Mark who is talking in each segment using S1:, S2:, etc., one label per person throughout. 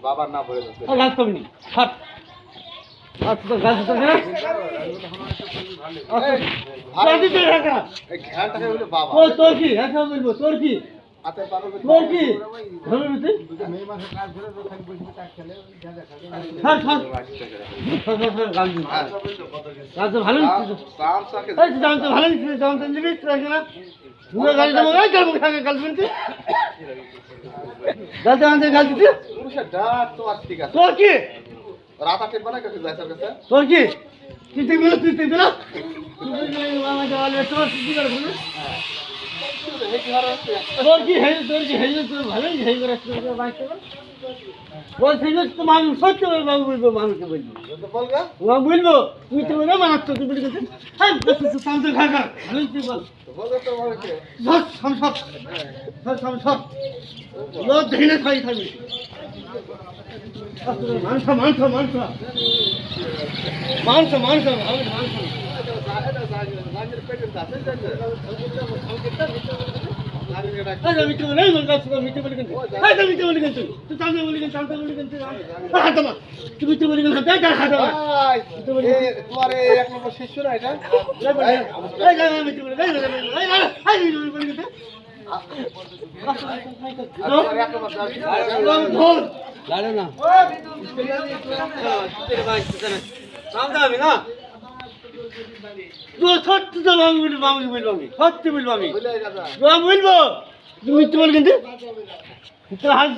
S1: বাবার না বলে
S2: তোর কি বলবো তোর কি তোর কি ভালো তোর কি
S1: রাতা টেপ বানা কাছে যাইতার কাছে
S2: তোর কি তুই দেখবি না তুই দেখবি না আমাকে বলবে তোর কি করে বলবি তোর কি হেই তোর ভালোই হেই করে বাইতে বলছি তো মানুষ সত্যি বাবু বলবো মানুষকে বলবো
S1: বলগা
S2: বলবো তুই তো বলে মানাচ্ছ তুই বলি গেছে হ্যাঁ শান্ত খাগা ভালোই তুই বল
S1: বলগা তো বলকে
S2: ধর সমসব লোক দেখে খাই খাবি মাংস মিঠে বলে মিঠে বলে মিঠে বলে তুই চাঁদে বলি চাঁদে বলি হাতামা তুই মিঠে বলি হাতামা
S1: তোমার এক নম্বর শিষ্য না এটা
S2: মিঠে বলে সত্যি তো সত্যি বলবো আমি বলবো তুমি মিথ্যে বল কিন্তু হাত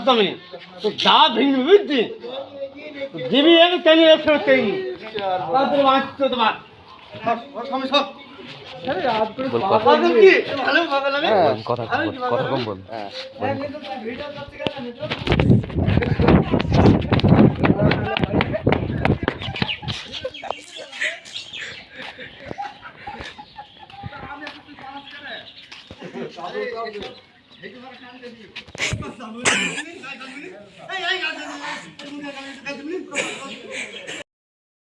S2: যাবে তো যা ভেঙে বুঝছি দিবি আমি কেন তারপরে মাছতো তোমার
S3: কথা কম বল